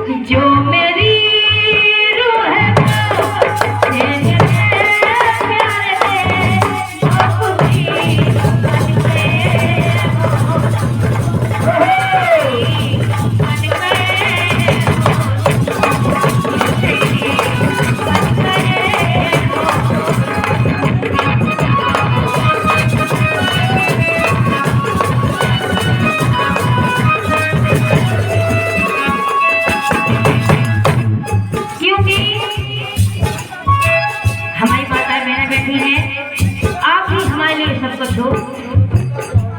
जो मेरी रूह है तेरे प्यार में अपनी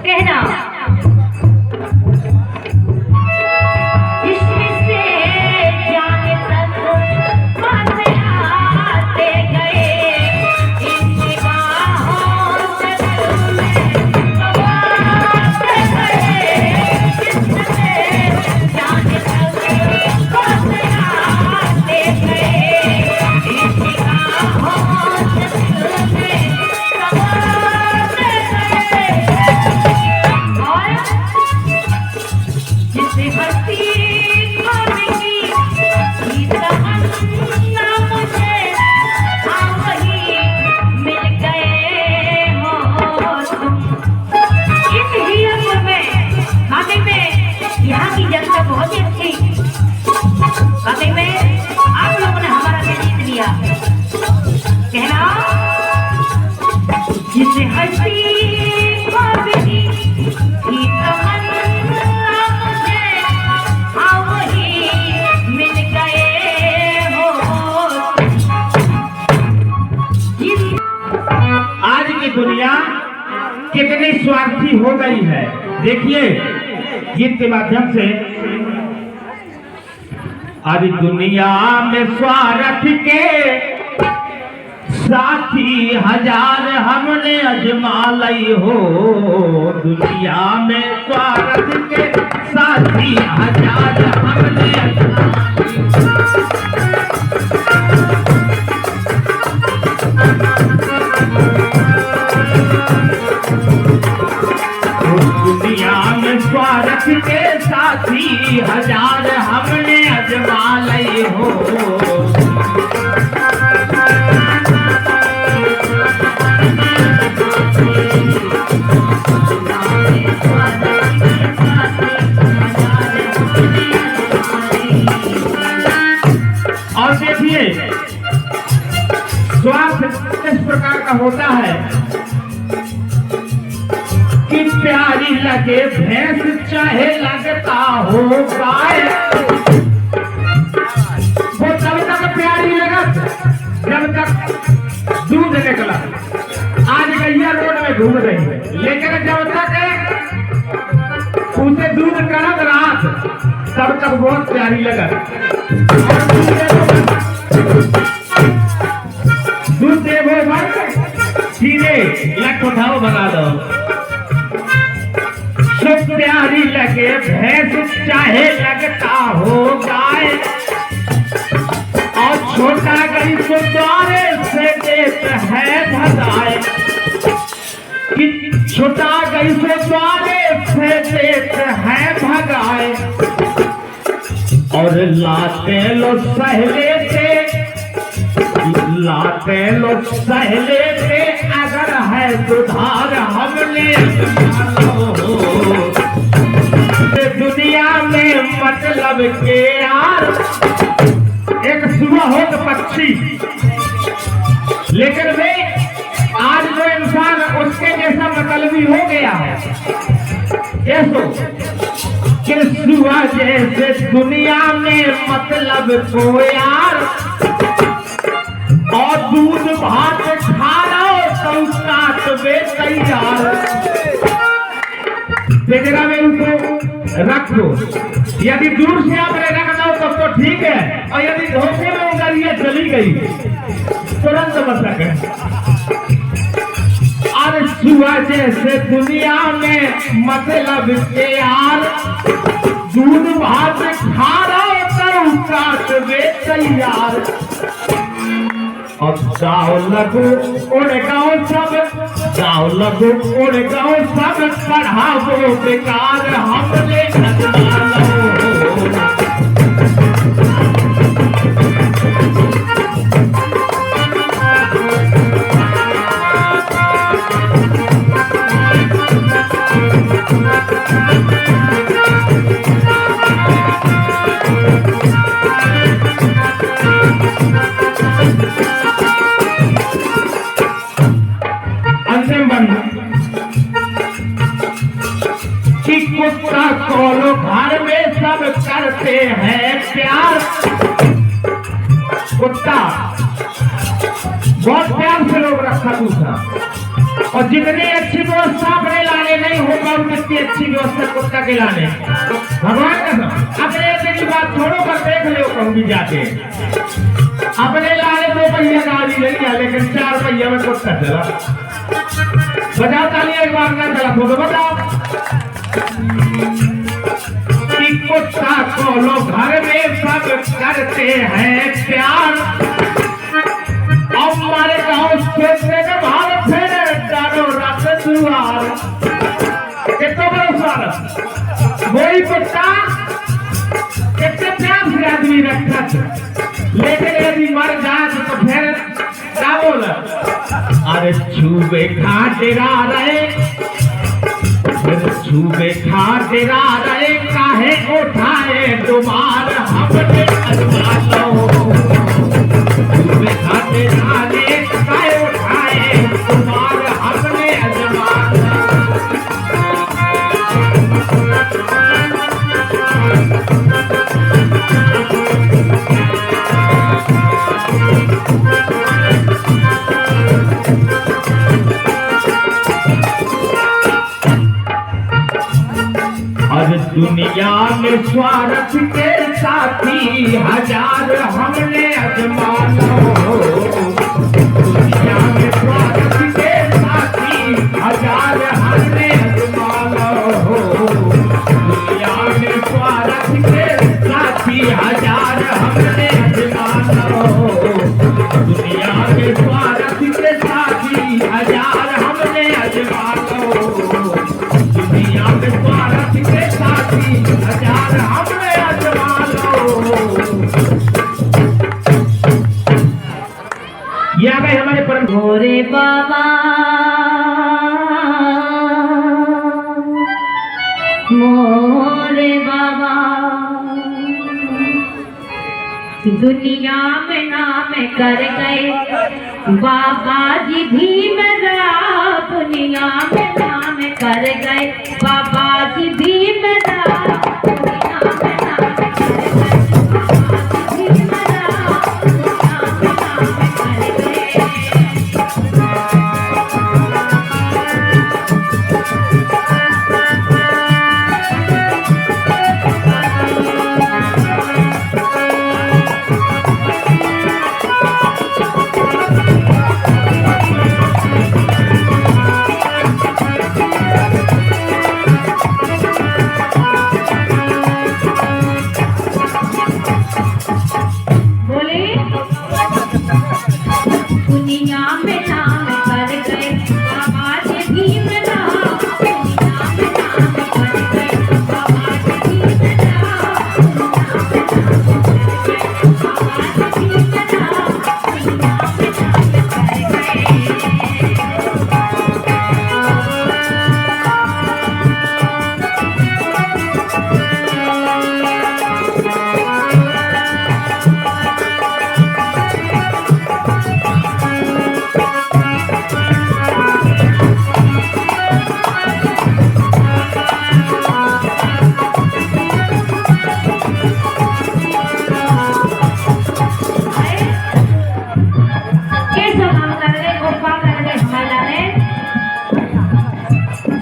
कहना जिसे हंसी भाभी की तमन्ना मुझे हाँ वही मिल गए हो। आज की दुनिया कितनी स्वार्थी हो गई है। देखिए गीत के माध्यम से आज दुनिया में स्वार्थ के साथी हजार हमने अजमा लई हो। दुनिया में स्वार्थ के साथी हजार हमने दुनिया में स्वार्थ के साथी हजार हमने अजमा लई हो। और देखिए स्वार्थ इस प्रकार का होता है कि प्यारी लगे भैंस चाहे लगता हो गाय। वो तब तक प्यारी लगा जब तक दूध निकला। आज गैया रोड में घूम रही है, लेकिन जब तक उसे दूध कड़क रहा तब तक बहुत प्यारी लगा। दूध देवो सीधे लट उठाओ बना दो। सब प्यारी लगे भैंस चाहे लगता हो गाय। और छोटा गई तो द्वारे से देत है भगाए। छोटा गई तो द्वारे से देत है भगाए। और लाते लो सहले से अगर है सुधार हमने दुनिया में मतलब के यार। एक सुबह हो तो पक्षी, लेकिन वे आज जो इंसान उसके जैसा मतलबी हो गया है। कि सुबह जैसे दुनिया में मतलब को यार। और दूध भात खा लो तो काट वे तैयार। पिंजरा में उनको रख दो। यदि दूर से आपने रख दो तब तो ठीक है, और यदि धोखे में अगर ये चली गई तुरंत बसक है। और सुबह जैसे दुनिया में मतलब के यार। दूध भात खा लो तो काट वे तैयार। और जाओ लगो उड़ गाओ सब, जाओ लगो उड़ गाओ सब। पढ़ाओ बेकार हमने अंतिम बंधु कि कुत्ता कोलो घर में सब करते हैं प्यार। कुत्ता बहुत प्यार से लोग रखा दूसरा, और जितनी अच्छी व्यवस्था अपने लाने नहीं होगा उतनी अच्छी व्यवस्था कुत्ता के लाने। भगवान का अपने की बात छोड़ो कर देख लो कहूँ भी जाके अपने लाने 2 पहिया गाड़ी नहीं है, लेकिन 4 पहिया में कुत्ता चला। बजाओ ताली एक बार ना चला तो बताओ कि कुत्ता को लोग घर में सब करते हैं प्यार। हमारे गांव क्षेत्र में भारत फेरे डालो रख दुआर। कितना बड़ा स्वागत। वही कुत्ता कितने प्यार से आदमी रखता है, लेकिन यदि मर जाए तो फिर क्या बोला? अरे छुबे खाटेरा रहे, फिर छुबे खाटेरा रहे, काहे उठाए तुम्हार हमने अजमानो। छुबे खाटेरा रहे, काहे उठाए तुम्हार हमने अजमानो। दुनिया में स्वार्थ के साथी हजार हमने अजमानो। दुनिया में स्वार्थ के साथी हजार हमने अजमानो। दुनिया में स्वार्थ के साथी हजार हमने अजमानो। दुनिया में स्वार्थ के साथी हजार हमने अजमानो। दुनिया में स्वार्थ के साथी हजार हमने अजमानो। ये आ गए हमारे परम मोरे बाबा, मोरे बाबा, दुनिया में नाम कर गए बाबा जी भीमराव। दुनिया में नाम कर गए बाबा जी भीमराव। दुनिया में नाम कर गए बाबा जी भीमराव। दुनिया में नाम कर गए। दुनिया में नाम कर गए बाबा जी भीमराव। दुनिया में नाम कर गए बाबा जी भीमराव। दुनिया में नाम कर गए बाबा जी भीमराव। दुनिया में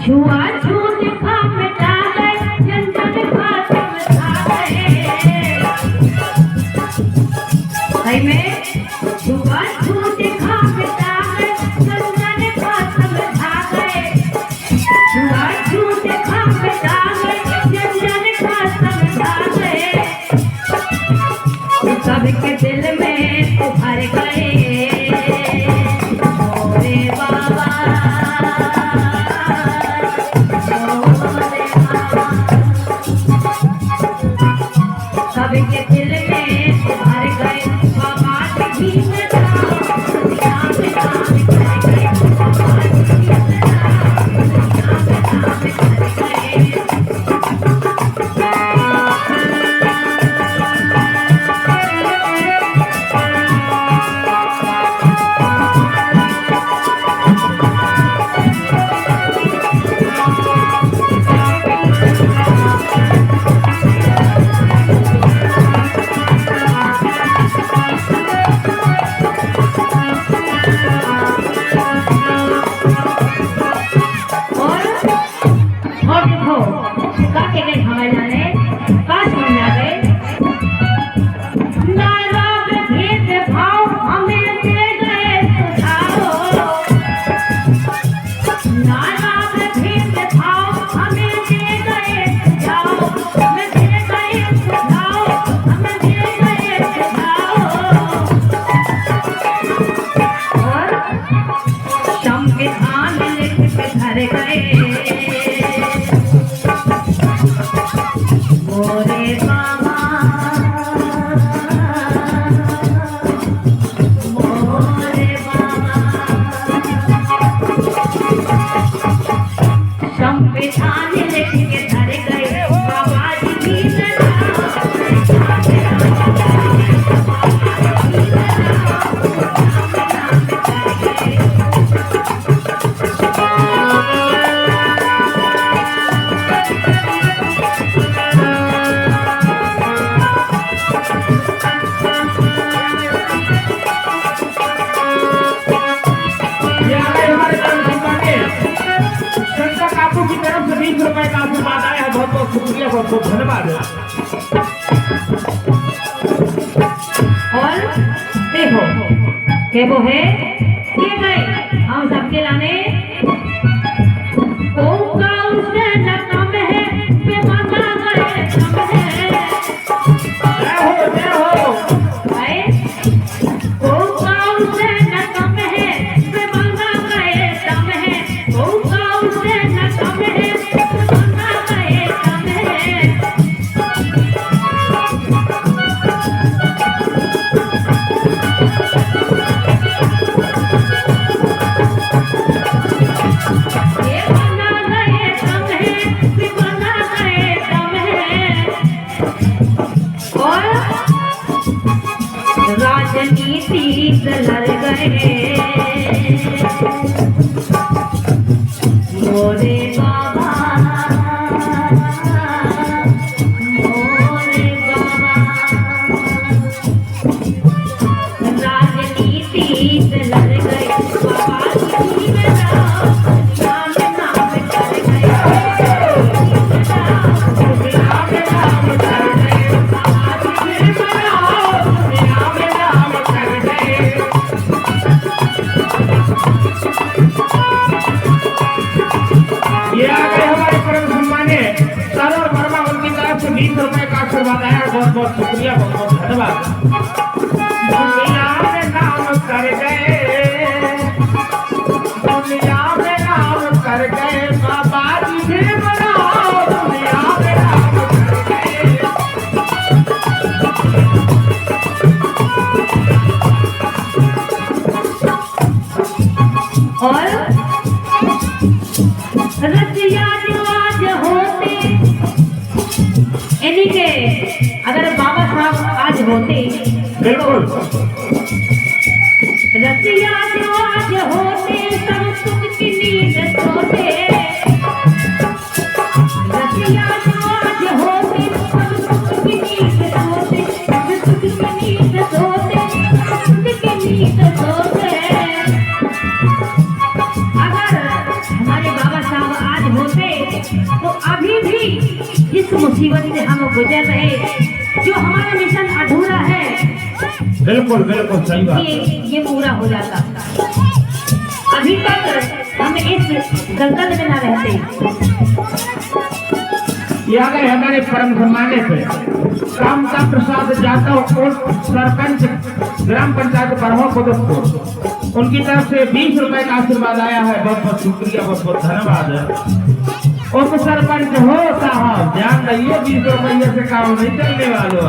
छुआ छूत खा मिटा गए, जंजन खा समझा गए। सही में छुआ छूत खा मिटा गए, जंजन खा समझा गए। छुआ छूत खा मिटा गए, जंजन खा समझा गए। सबके दिल में उभर गए मोरे बाबा। सबके दिल में के वो है के गए हम सबके लाने ओका उससे न कम है बेमाना गए कम है जय हो आए ओका उससे न कम है बेमाना गए कम है ओका उससे न कम है बेमाना गए कम है राजनीति लड़ गए मोरे बाबा मोरे बाबा राजनीति लड़ गए बाबा जी मेरा नाम नाम कर गए ये आ गए हमारे परम सम्मान्य सरोवर वर्मा, उनकी तरफ से 20 रुपए का आशीर्वाद आया। बहुत बहुत शुक्रिया, बहुत बहुत धन्यवाद। दुनिया में नाम कर गए, दुनिया में नाम कर गए बाबा जी भी बनाओ, दुनिया में नाम कर गए। और रसिया जो आज होते इन्हीं के अगर बाबा साहब आज होते बिल्कुल रसिया जो आज होते सब सुख की नींद सोते रसिया जो आज होते सब सुख की नींद सोते सब सुख की नींद सोते सब सुख की नींद सोते हमारे बाबा साहब आज होते तो अभी भी जिस मुसीबत से हम गुजर रहे, जो हमारा मिशन अधूरा है, बिल्कुल बिल्कुल सही बात। ये पूरा हो जाता। अभी तक हम इस दलदल में ना रहते। ये आ गए हमारे परम सम्मान्य से कामता प्रसाद जादव और सरपंच ग्राम पंचायत बरहो कोदसपुर, उनकी तरफ से 20 रुपए का आशीर्वाद आया है। बहुत बहुत शुक्रिया, बहुत बहुत धन्यवाद। उप सरपंच हो साहब, ध्यान रहिए 20 रुपये से काम नहीं चलने वालों।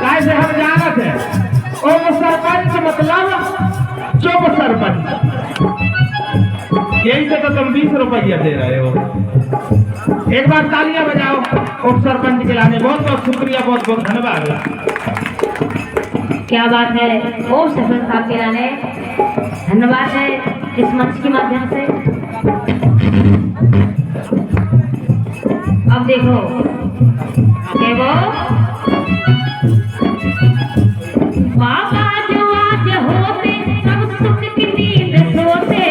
कैसे हम जानत है उप सरपंच मतलब चुप सरपंच, यही से तो तुम 20 रुपया दे रहे हो। एक बार तालियां बजाओ उप सरपंच के लाने। बहुत बहुत शुक्रिया, बहुत बहुत धन्यवाद। क्या बात है ओ सरपंच साहब के लाने, धन्यवाद है इस मंच के माध्यम से। अब देखो बाबा जो आज होते सब सुख की नींद सोते,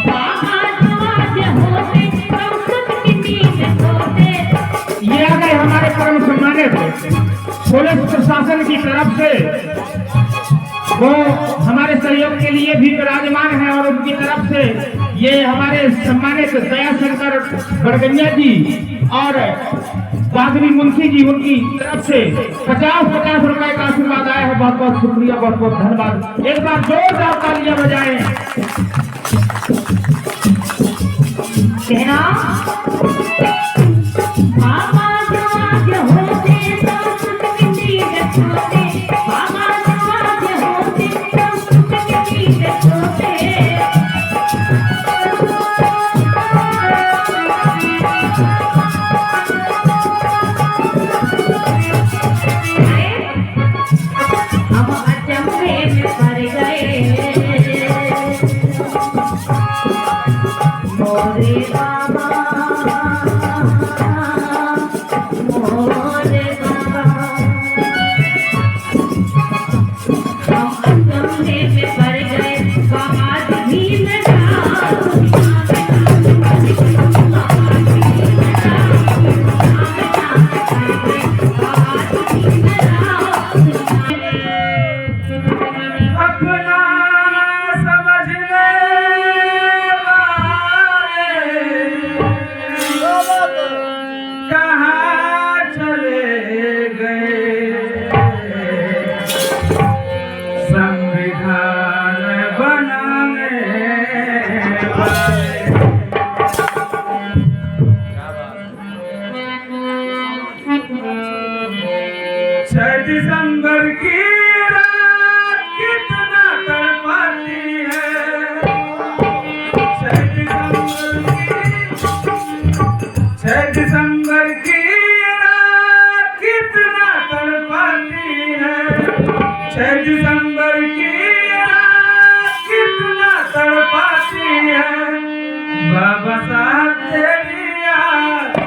बाबा जो आज होते सब सुख की नींद सोते। ये आ गए हमारे परम सम्मान्य पुलिस प्रशासन की तरफ से, वो हमारे सहयोग के लिए भी विराजमान है और उनकी तरफ से ये हमारे सम्मानित दया शंकर बड़गनिया जी और बादरी मुंशी जी, उनकी तरफ से 50-50 रुपए का आशीर्वाद आया है। बहुत बहुत शुक्रिया, बहुत बहुत धन्यवाद। एक बार जोरदार तालियां बजाएं। कहना बाबा जो आज होते सब सुख की नींद सोते, बाबा जो आज होते सब सुख की नींद सोते। हम अचंभे में पड़ गए मोरे बाबा मोरे बाबा। दिसंबर की रात कितना तड़पाती है, 6 दिसंबर की रात कितना तड़पाती है, 6 दिसंबर की रात कितना तड़पाती है। बाबा साहब तेरी याद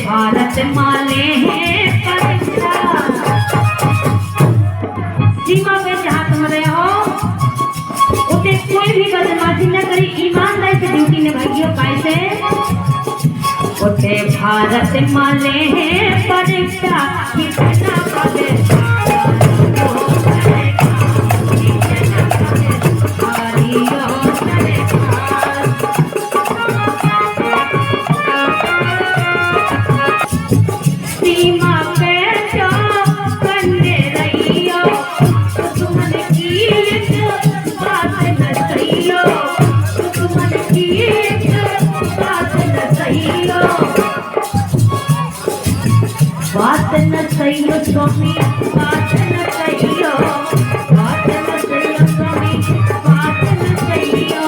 भारत माले हैं परीक्षा सीमा पे जहाँ तुम रहे हो उसे कोई भी बदमाशी न करी, ईमानदारी से ड्यूटी निभाइयो। कैसे उसे भारत माले हैं परीक्षा कितना परीक्षा तुमने स्वामी बात न कहियो, बात न कहियो स्वामी बात न कहियो,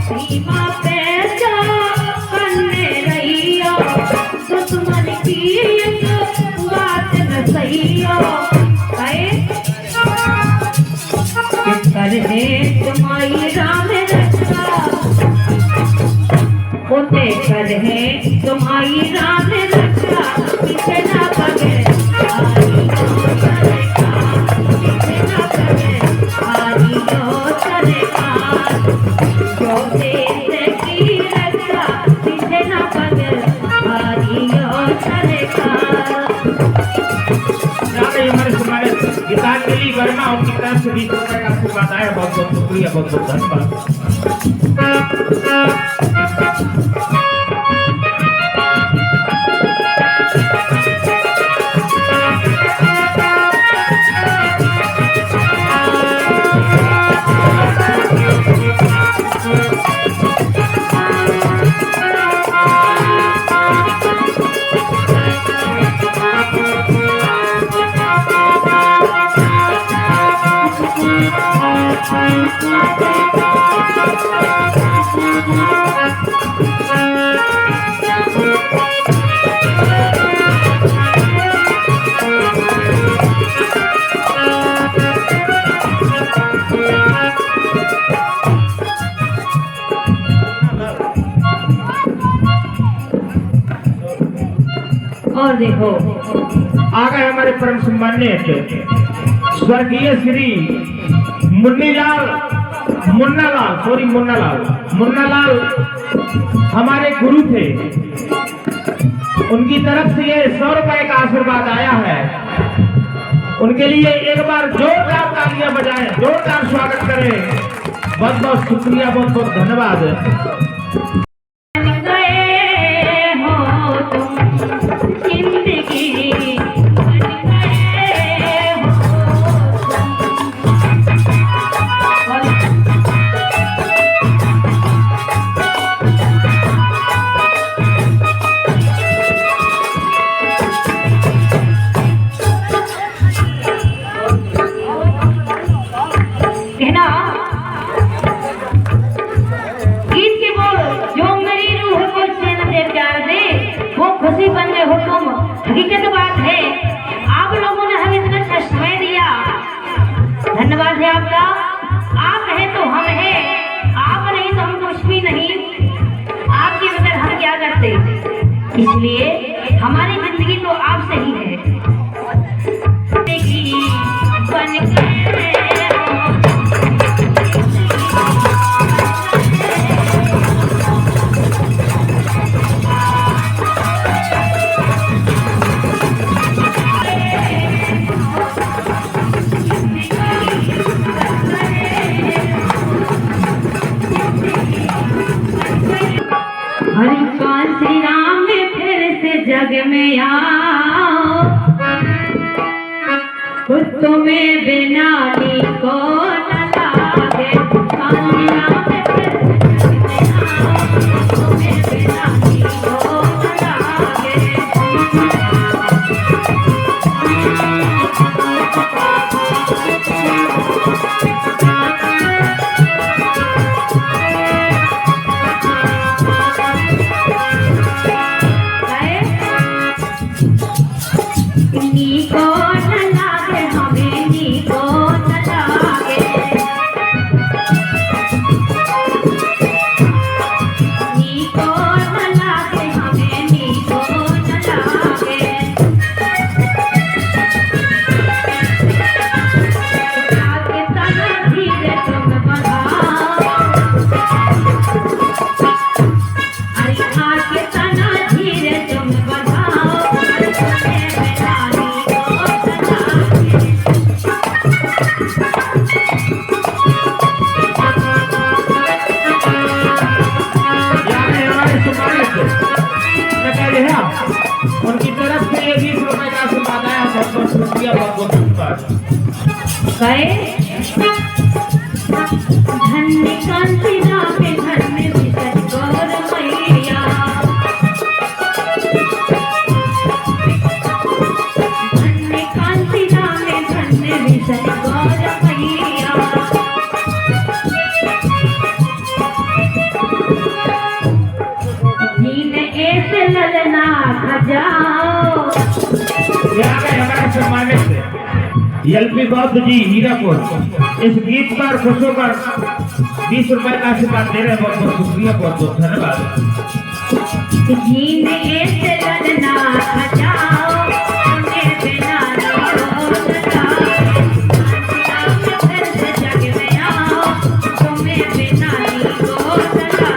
सीमा पे जो करने रहियो, दुश्मन की बात न सहियो। करे तुम्हारी राम रक्षा, होते करे तुम्हारी राम रक्षा, पीछे ना पगे हरी हो सरकार, पीछे ना पगे हरी हो सरकार, जो देश की रक्षा, पीछे ना पगे हरी हो सरकार। हमारे समाज गीतांजलि वर्मा उनकी तरफ से 20 रुपए का आशीर्वाद आया, बहुत बहुत शुक्रिया, बहुत बहुत धन्यवाद। और देखो आ गए हमारे परम सम्मान्य स्वर्गीय श्री मुन्नालाल हमारे गुरु थे, उनकी तरफ से ये 100 रुपए का आशीर्वाद आया है। उनके लिए एक बार जोरदार तालियां बजाएं, जोरदार स्वागत करें। बहुत बहुत शुक्रिया, बहुत बहुत धन्यवाद। हकीकत बात है, आप लोगों ने हमें इतना अच्छा समय दिया, धन्यवाद है आपका। आप हैं तो हम हैं, आप नहीं तो हम कुछ भी नहीं, आपके बगैर हम क्या करते। इसलिए हमारी जिंदगी तो आपसे ही है। हरि कांसी राम फिर से जग में आओ, तुम्हें बिना को न लागे। कांसी राम फिर से जग में आओ, तुम्हें बिना को न लागे। नीको न लागे हमें, नीको न लागे, नीको न लागे हमें, नीको न लागे। आगे तना धीरे तुम बढ़ाओ, अरे आगे तना धीरे तुम बढ़ाओ, उनकी तरफ से 20 रुपए का आशीर्वाद आया, बहुत बहुत शुक्रिया, बहुत बहुत धन्यवाद। धन्य कांसी राम धन्य विसर गौर मैया, धन्य एलपी गौत जी हीरापुर इस गीत पर खुश होकर 20 रुपए का आशीर्वाद दे रहे हैं। बहुत बहुत शुक्रिया, बहुत बहुत धन्यवाद। जीने से लड़ना बचाओ, तुम्हें बिना नहीं हो सकता। फिर से जग में आओ, तुम्हें बिना नहीं हो सकता।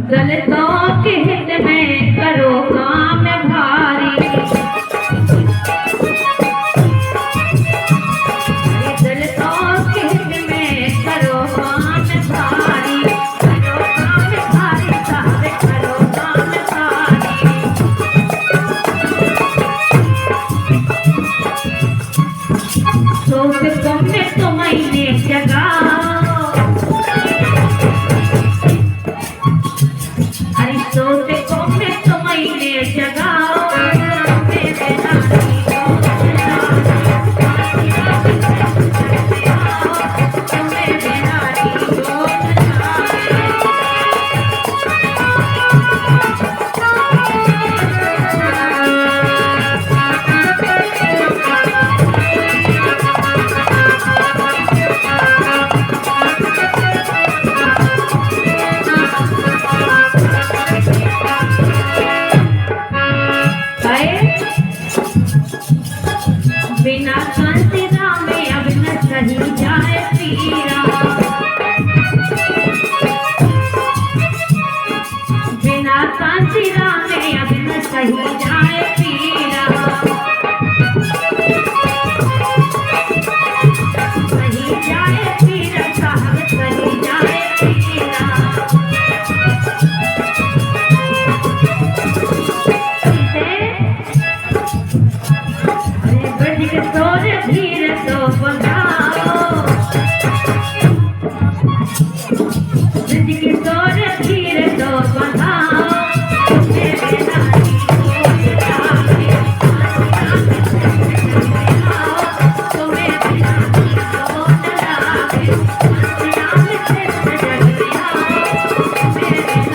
दलितों के हित में करो काम भारी, दलितों के हित में करो काम भारी, करो काम भारी साहब, करो काम भारी। सोच तुमने तुम्हें जगाओ, सोच को मैं तुम्हें जगाओ, तुम्हें बिना नहीं हो सकता। तुम्हें बिना नहीं हो बिना कांति राम अब न सही जाए पीरा, बिना कांति राम अब न सही जाए पीरा। सही जाए पीरा साहब, सही जाए पीरा। धीरे तो बजाओ, धीरे तो बजाओ।